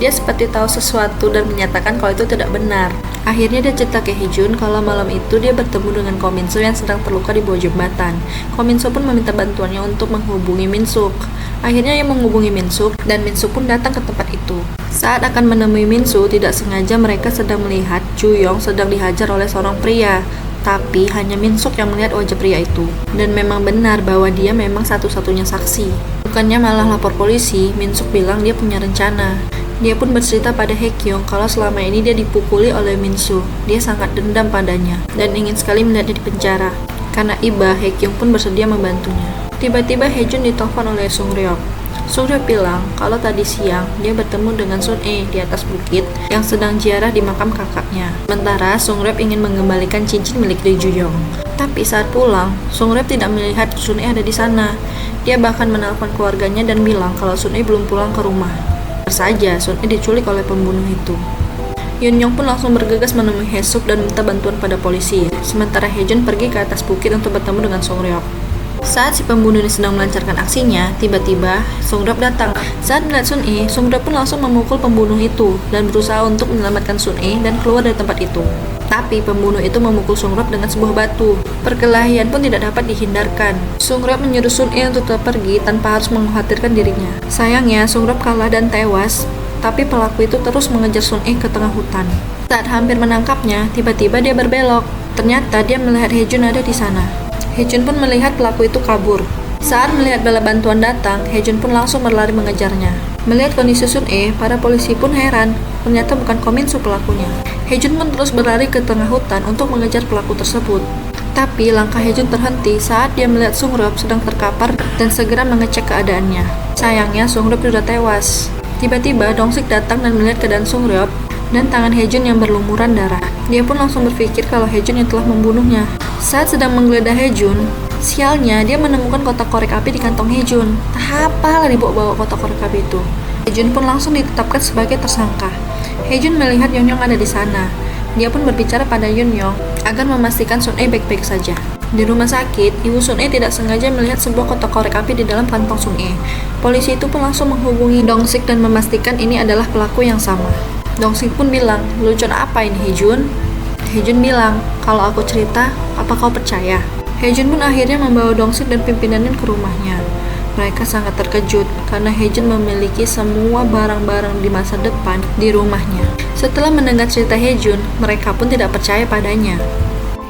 Dia seperti tahu sesuatu dan menyatakan kalau itu tidak benar. Akhirnya dia cerita ke Hee-jun kalau malam itu dia bertemu dengan Ko Min-soo yang sedang terluka di bawah jembatan. Ko Min-soo pun meminta bantuannya untuk menghubungi Min-suk. Akhirnya ia menghubungi Min-suk dan Min-suk pun datang ke tempat itu. Saat akan menemui Min-soo, tidak sengaja mereka sedang melihat Ju-yong sedang dihajar oleh seorang pria. Tapi hanya Min-suk yang melihat wajah pria itu. Dan memang benar bahwa dia memang satu-satunya saksi. Bukannya malah lapor polisi, Min-suk bilang dia punya rencana. Dia pun bercerita pada Hye-kyung kalau selama ini dia dipukuli oleh Min-soo. Dia sangat dendam padanya dan ingin sekali melihatnya di penjara. Karena iba, Hye-kyung pun bersedia membantunya. Tiba-tiba Hye-jun ditelepon oleh Sung-ryok. Sung-ryok bilang kalau tadi siang dia bertemu dengan Sun-e di atas bukit yang sedang ziarah di makam kakaknya. Sementara Sung-ryok ingin mengembalikan cincin milik Lee Ju-yong. Tapi saat pulang, Sung-ryok tidak melihat Sun-e ada di sana. Dia bahkan menelpon keluarganya dan bilang kalau Sun-e belum pulang ke rumah. Saja Sun-e diculik oleh pembunuh itu. Yoon-yong pun langsung bergegas menemui Hae-suk dan minta bantuan pada polisi. Sementara Hye-jun pergi ke atas bukit untuk bertemu dengan Sung-ryok. Saat si pembunuh ini sedang melancarkan aksinya, tiba-tiba Sung-ryok datang. Saat melihat Sun-e, Sung-ryok pun langsung memukul pembunuh itu dan berusaha untuk menyelamatkan Sun-e dan keluar dari tempat itu. Tapi pembunuh itu memukul Sung-ryok dengan sebuah batu. Perkelahian pun tidak dapat dihindarkan. Sung-ryok menyuruh Sun-e untuk tetap pergi tanpa harus mengkhawatirkan dirinya. Sayangnya, Sung-ryok kalah dan tewas, tapi pelaku itu terus mengejar Sun-e ke tengah hutan. Saat hampir menangkapnya, tiba-tiba dia berbelok. Ternyata dia melihat Hye-jun ada di sana. Hye-jun pun melihat pelaku itu kabur. Saat melihat bala bantuan datang, Hye-jun pun langsung berlari mengejarnya. Melihat kondisi Sun-e, para polisi pun heran. Ternyata bukan Ko Min-soo pelakunya. Hye-jun pun terus berlari ke tengah hutan untuk mengejar pelaku tersebut. Tapi langkah Hye-jun terhenti saat dia melihat Sung-ryok sedang terkapar dan segera mengecek keadaannya. Sayangnya Sung-ryok sudah tewas. Tiba-tiba Dong-sik datang dan melihat keadaan Sung-ryok dan tangan Hye-jun yang berlumuran darah. Dia pun langsung berpikir kalau Hye-jun yang telah membunuhnya. Saat sedang menggeledah Hye-jun, sialnya dia menemukan kotak korek api di kantong Hye-jun. Tak apalah dibawa-bawa kotak korek api itu. Hye-jun pun langsung ditetapkan sebagai tersangka. Hye-jun melihat Yoon-yong ada di sana. Dia pun berbicara pada Yoon-yong agar memastikan Sun-e baik-baik saja. Di rumah sakit, ibu Sun-e tidak sengaja melihat sebuah kotak korek api di dalam kantong Sun-e. Polisi itu pun langsung menghubungi Dong-sik dan memastikan ini adalah pelaku yang sama. Dong-sik pun bilang, "Lelucon apa ini, Hye-jun?" Hye-jun bilang, "Kalau aku cerita, apa kau percaya?" Hye-jun pun akhirnya membawa Dong-sik dan pimpinannya ke rumahnya. Mereka sangat terkejut karena Hye-jun memiliki semua barang-barang di masa depan di rumahnya. Setelah mendengar cerita Hye-jun, mereka pun tidak percaya padanya.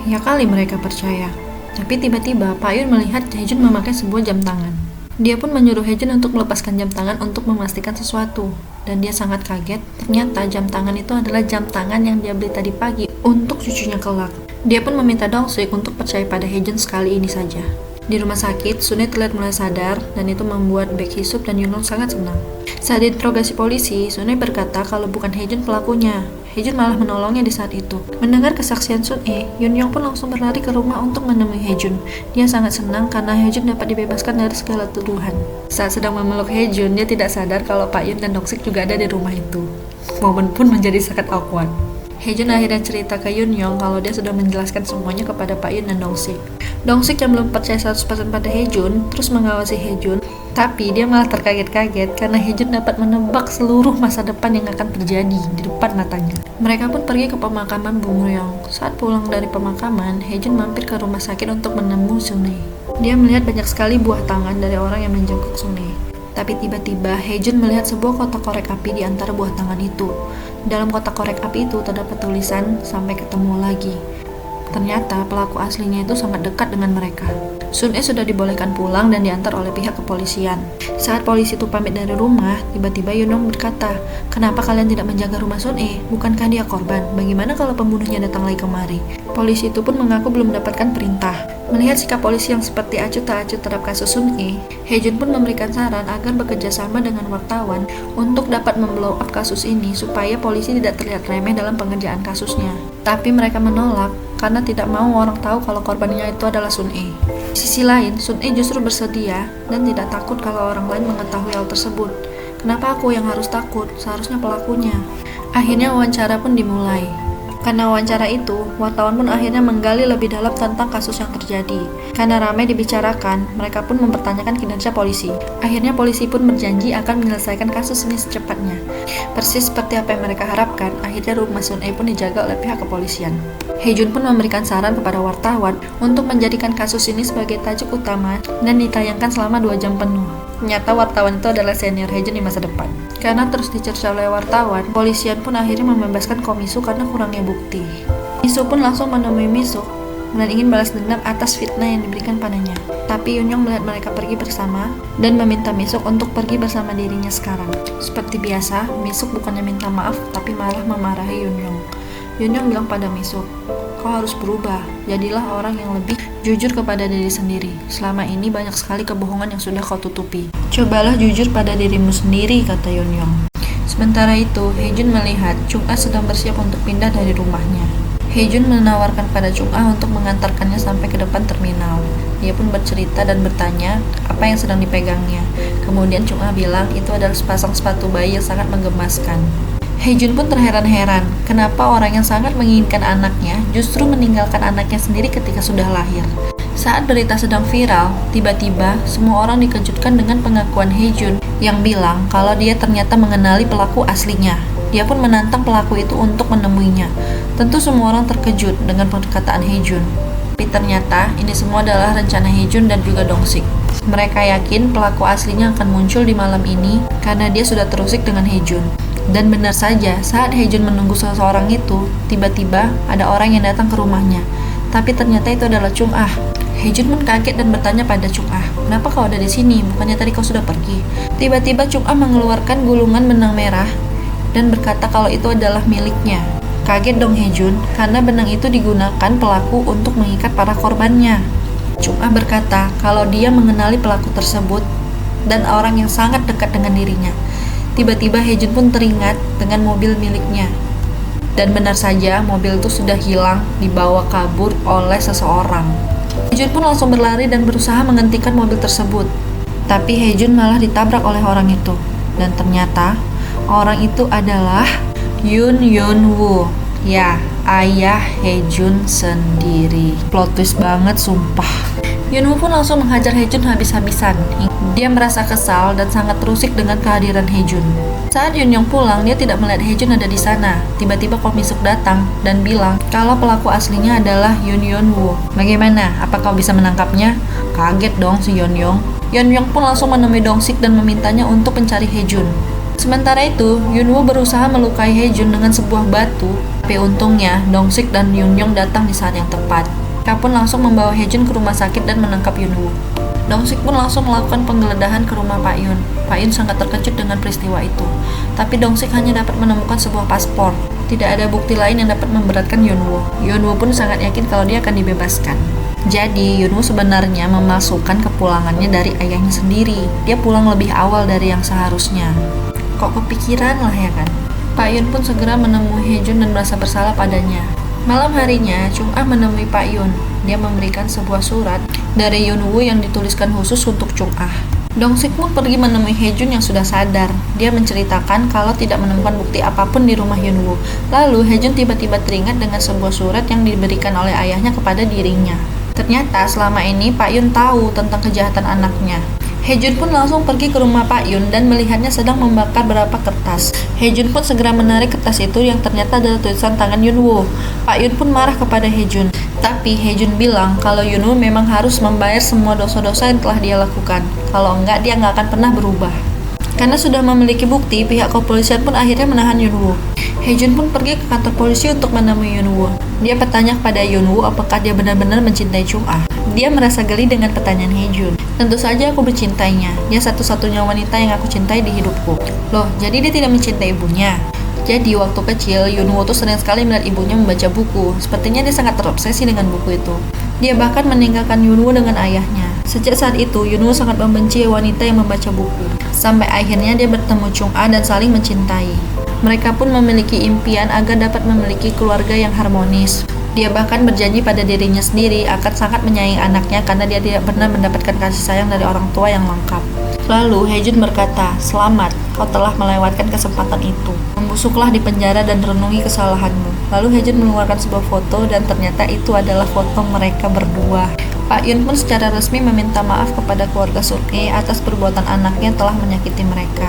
Ya kali mereka percaya. Tapi tiba-tiba Pak Yun melihat Hye-jun memakai sebuah jam tangan. Dia pun menyuruh Hye-jun untuk melepaskan jam tangan untuk memastikan sesuatu. Dan dia sangat kaget, ternyata jam tangan itu adalah jam tangan yang dia beli tadi pagi untuk cucunya kelak. Dia pun meminta Dong-sik untuk percaya pada Hye-jun sekali ini saja. Di rumah sakit, Sun-e terlihat mulai sadar dan itu membuat Baek Hee-suk dan Yoon-woo sangat senang. Saat diinterogasi polisi, Sun-e berkata kalau bukan Hye-jun pelakunya. Hye-jun malah menolongnya di saat itu. Mendengar kesaksian Sun-e, Yoon-yong pun langsung berlari ke rumah untuk menemui Hye-jun. Dia sangat senang karena Hye-jun dapat dibebaskan dari segala tuduhan. Saat sedang memeluk Hye-jun, dia tidak sadar kalau Pak Yun dan Dong-sik juga ada di rumah itu. Momen pun menjadi sangat awkward. Hye-jun akhirnya cerita ke Yoon-yong kalau dia sudah menjelaskan semuanya kepada Pak Yun dan Dong-sik. Dong-sik yang belum percaya 100% pada Hye-jun terus mengawasi Hye-jun, tapi dia malah terkaget-kaget karena Hye-jun dapat menebak seluruh masa depan yang akan terjadi di depan matanya. Mereka pun pergi ke pemakaman Bung Ryong. Saat pulang dari pemakaman, Hye-jun mampir ke rumah sakit untuk menemui Sun-e. Dia melihat banyak sekali buah tangan dari orang yang menjenguk Sun-e. Tapi tiba-tiba Hye-jun melihat sebuah kotak korek api di antara buah tangan itu. Dalam kotak korek api itu terdapat tulisan "Sampai ketemu lagi". Ternyata pelaku aslinya itu sangat dekat dengan mereka. Sun-e sudah dibolehkan pulang dan diantar oleh pihak kepolisian. Saat polisi itu pamit dari rumah, tiba-tiba Yoon-woo berkata, "Kenapa kalian tidak menjaga rumah Sun-e? Bukankah dia korban? Bagaimana kalau pembunuhnya datang lagi kemari?" Polisi itu pun mengaku belum mendapatkan perintah. Melihat sikap polisi yang seperti acuh tak acuh terhadap kasus Sun-e, Hye-jun pun memberikan saran agar bekerja sama dengan wartawan untuk dapat memblow up kasus ini supaya polisi tidak terlihat remeh dalam pengerjaan kasusnya. Tapi mereka menolak karena tidak mau orang tahu kalau korbannya itu adalah Sun-e. Di sisi lain, Sun-e justru bersedia dan tidak takut kalau orang lain mengetahui hal tersebut. Kenapa aku yang harus takut? Seharusnya pelakunya. Akhirnya wawancara pun dimulai. Karena wawancara itu, wartawan pun akhirnya menggali lebih dalam tentang kasus yang terjadi. Karena ramai dibicarakan, mereka pun mempertanyakan kinerja polisi. Akhirnya polisi pun berjanji akan menyelesaikan kasus ini secepatnya. Persis seperti apa yang mereka harapkan, akhirnya rumah Sun pun dijaga oleh pihak kepolisian. Hye-jun pun memberikan saran kepada wartawan untuk menjadikan kasus ini sebagai tajuk utama dan ditayangkan selama 2 jam penuh. Ternyata wartawan itu adalah senior Hye-jun di masa depan. Karena terus dicerca oleh wartawan, polisian pun akhirnya membebaskan Ko Mi-soo karena kurangnya bukti. Mi-soo pun langsung menemui Mi-soo dan ingin balas dendam atas fitnah yang diberikan padanya. Tapi Yoon-young melihat mereka pergi bersama dan meminta Mi-soo untuk pergi bersama dirinya sekarang. Seperti biasa, Mi-soo bukannya minta maaf tapi malah memarahi Yoon-young. Yoon-young bilang pada Mi-soo, "Kau harus berubah, jadilah orang yang lebih jujur kepada diri sendiri. Selama ini banyak sekali kebohongan yang sudah kau tutupi. Cobalah jujur pada dirimu sendiri," kata Yoon-young. Sementara itu, Hye-jun melihat Chung-ah sedang bersiap untuk pindah dari rumahnya. Hye-jun menawarkan pada Chung-ah untuk mengantarkannya sampai ke depan terminal. Dia pun bercerita dan bertanya apa yang sedang dipegangnya. Kemudian Chung-ah bilang itu adalah sepasang sepatu bayi yang sangat menggemaskan. Hye-jun pun terheran-heran, kenapa orang yang sangat menginginkan anaknya justru meninggalkan anaknya sendiri ketika sudah lahir. Saat berita sedang viral, tiba-tiba semua orang dikejutkan dengan pengakuan Hye-jun yang bilang kalau dia ternyata mengenali pelaku aslinya. Dia pun menantang pelaku itu untuk menemuinya. Tentu semua orang terkejut dengan perkataan Hye-jun. Tapi ternyata ini semua adalah rencana Hye-jun dan juga Dong-sik. Mereka yakin pelaku aslinya akan muncul di malam ini karena dia sudah terusik dengan Hye-jun. Dan benar saja, saat Hye-jun menunggu seseorang itu, tiba-tiba ada orang yang datang ke rumahnya. Tapi ternyata itu adalah Chung-ah. Hye-jun pun kaget dan bertanya pada Chung-ah, "Kenapa kau ada di sini? Bukannya tadi kau sudah pergi?" Tiba-tiba Chung-ah mengeluarkan gulungan benang merah dan berkata kalau itu adalah miliknya. Kaget dong Hye-jun, karena benang itu digunakan pelaku untuk mengikat para korbannya. Chung-ah berkata kalau dia mengenali pelaku tersebut dan orang yang sangat dekat dengan dirinya. Tiba-tiba Hye-jun pun teringat dengan mobil miliknya. Dan benar saja, mobil itu sudah hilang, dibawa kabur oleh seseorang. Hye-jun pun langsung berlari dan berusaha menghentikan mobil tersebut. Tapi Hye-jun malah ditabrak oleh orang itu. Dan ternyata, orang itu adalah Yoon Yeon-woo. Ya, ayah Hye-jun sendiri. Plot twist banget, sumpah. Yeon-woo pun langsung menghajar Hye-jun habis-habisan. Dia merasa kesal dan sangat terusik dengan kehadiran Hye-jun. Saat Yoon-young pulang, dia tidak melihat Hye-jun ada di sana. Tiba-tiba Ko Mi-suk datang dan bilang kalau pelaku aslinya adalah Yoon Yeon-woo. Bagaimana? Apa kau bisa menangkapnya? Kaget dong si Yoon-young. Yoon-young pun langsung menemui Dong-sik dan memintanya untuk mencari Hye-jun. Sementara itu, Yoon-woo berusaha melukai Hye-jun dengan sebuah batu. Tapi untungnya, Dong-sik dan Yoon-young datang di saat yang tepat. Mereka pun langsung membawa Hye-jun ke rumah sakit dan menangkap Yoon-woo. Dong-sik pun langsung melakukan penggeledahan ke rumah Pak Yoon. Pak Yoon sangat terkejut dengan peristiwa itu. Tapi Dong-sik hanya dapat menemukan sebuah paspor. Tidak ada bukti lain yang dapat memberatkan Yoon-woo. Yoon-woo pun sangat yakin kalau dia akan dibebaskan. Jadi, Yoon-woo sebenarnya memalsukan kepulangannya dari ayahnya sendiri. Dia pulang lebih awal dari yang seharusnya. Kok kepikiran lah ya kan? Pak Yoon pun segera menemui Hye-jun dan merasa bersalah padanya. Malam harinya, Chung-ah menemui Pak Yoon. Dia memberikan sebuah surat dari Yeon-woo yang dituliskan khusus untuk Chung-ah. Dong-sik pun pergi menemui Hye-jun yang sudah sadar. Dia menceritakan kalau tidak menemukan bukti apapun di rumah Yeon-woo. Lalu Hye-jun tiba-tiba teringat dengan sebuah surat yang diberikan oleh ayahnya kepada dirinya. Ternyata selama ini Pak Yoon tahu tentang kejahatan anaknya. Hye-jun pun langsung pergi ke rumah Pak Yoon dan melihatnya sedang membakar beberapa kertas. Hye-jun pun segera menarik kertas itu yang ternyata adalah tulisan tangan Yeon-woo. Pak Yoon pun marah kepada Hye-jun. Tapi Hye-jun bilang kalau Yeon-woo memang harus membayar semua dosa-dosa yang telah dia lakukan. Kalau enggak, dia nggak akan pernah berubah. Karena sudah memiliki bukti, pihak kepolisian pun akhirnya menahan Yeon-woo. Hye-jun pun pergi ke kantor polisi untuk menemui Yeon-woo. Dia bertanya kepada Yeon-woo apakah dia benar-benar mencintai Chung-ah. Dia merasa geli dengan pertanyaan Hye-jun. Tentu saja aku mencintainya. Dia satu-satunya wanita yang aku cintai di hidupku. Loh, jadi dia tidak mencintai ibunya? Jadi waktu kecil, Yeon-woo tuh sering sekali melihat ibunya membaca buku. Sepertinya dia sangat terobsesi dengan buku itu. Dia bahkan meninggalkan Yeon-woo dengan ayahnya. Sejak saat itu, Yeon-woo sangat membenci wanita yang membaca buku. Sampai akhirnya dia bertemu Chung-ah dan saling mencintai. Mereka pun memiliki impian agar dapat memiliki keluarga yang harmonis. Dia bahkan berjanji pada dirinya sendiri akan sangat menyayangi anaknya karena dia tidak pernah mendapatkan kasih sayang dari orang tua yang lengkap. Lalu Hye-jun berkata, "Selamat, kau telah melewatkan kesempatan itu. Membusuklah di penjara dan renungi kesalahanmu. Lalu Hejun mengeluarkan sebuah foto dan ternyata itu adalah foto mereka berdua. Pak Yun pun secara resmi meminta maaf kepada keluarga Sun-e atas perbuatan anaknya telah menyakiti mereka.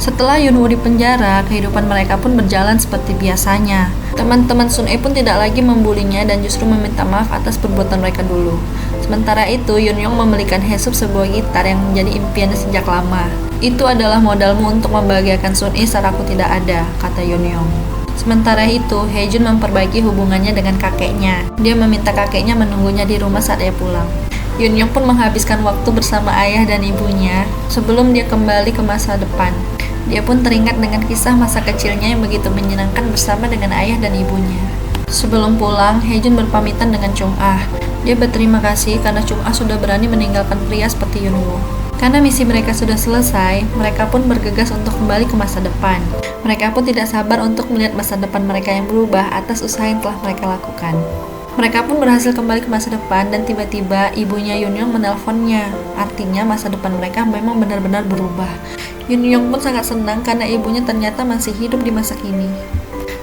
Setelah Yun-woo di penjara, kehidupan mereka pun berjalan seperti biasanya. Teman-teman Sun-e pun tidak lagi membulinya dan justru meminta maaf atas perbuatan mereka dulu. Sementara itu, Yun-young membelikan Hae-sup sebuah gitar yang menjadi impiannya sejak lama. Itu adalah modalmu untuk membahagiakan Sun-e saat aku tidak ada, kata Yun-young. Sementara itu, Hae-jun memperbaiki hubungannya dengan kakeknya. Dia meminta kakeknya menunggunya di rumah saat dia pulang. Yun-young pun menghabiskan waktu bersama ayah dan ibunya sebelum dia kembali ke masa depan. Dia pun teringat dengan kisah masa kecilnya yang begitu menyenangkan bersama dengan ayah dan ibunya. Sebelum pulang, Hae-jun berpamitan dengan Chung-ah. Dia berterima kasih karena Chung-ah sudah berani meninggalkan pria seperti Yun-woo. Karena misi mereka sudah selesai, mereka pun bergegas untuk kembali ke masa depan. Mereka pun tidak sabar untuk melihat masa depan mereka yang berubah atas usaha yang telah mereka lakukan. Mereka pun berhasil kembali ke masa depan dan tiba-tiba ibunya Yun-young menelponnya. Artinya masa depan mereka memang benar-benar berubah. Yun-young pun sangat senang karena ibunya ternyata masih hidup di masa kini.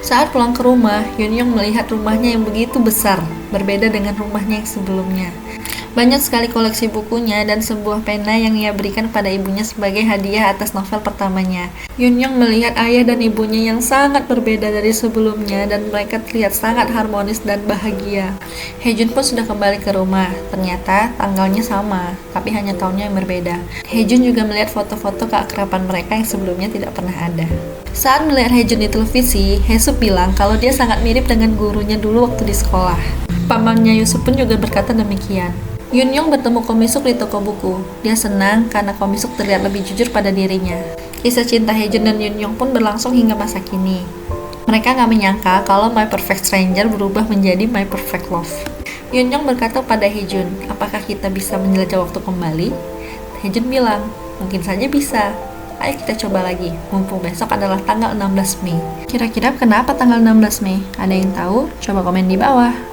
Saat pulang ke rumah, Yun-young melihat rumahnya yang begitu besar, berbeda dengan rumahnya yang sebelumnya. Banyak sekali koleksi bukunya dan sebuah pena yang ia berikan pada ibunya sebagai hadiah atas novel pertamanya. Yun-young melihat ayah dan ibunya yang sangat berbeda dari sebelumnya dan mereka terlihat sangat harmonis dan bahagia. Hae-jun pun sudah kembali ke rumah. Ternyata tanggalnya sama, tapi hanya tahunnya yang berbeda. Hae-jun juga melihat foto-foto keakraban mereka yang sebelumnya tidak pernah ada. Saat melihat Hae-jun di televisi, Hae-sup bilang kalau dia sangat mirip dengan gurunya dulu waktu di sekolah. Pamannya Yusuf pun juga berkata demikian. Yun-young bertemu Komisuk di toko buku. Dia senang karena Komisuk terlihat lebih jujur pada dirinya. Kisah cinta Hae-jun dan Yun-young pun berlangsung hingga masa kini. Mereka gak menyangka kalau My Perfect Stranger berubah menjadi My Perfect Love. Yun-young berkata pada Hae-jun, apakah kita bisa menjelajah waktu kembali? Hae-jun bilang, mungkin saja bisa. Ayo kita coba lagi, mumpung besok adalah tanggal 16 Mei. Kira-kira kenapa tanggal 16 Mei? Ada yang tahu? Coba komen di bawah.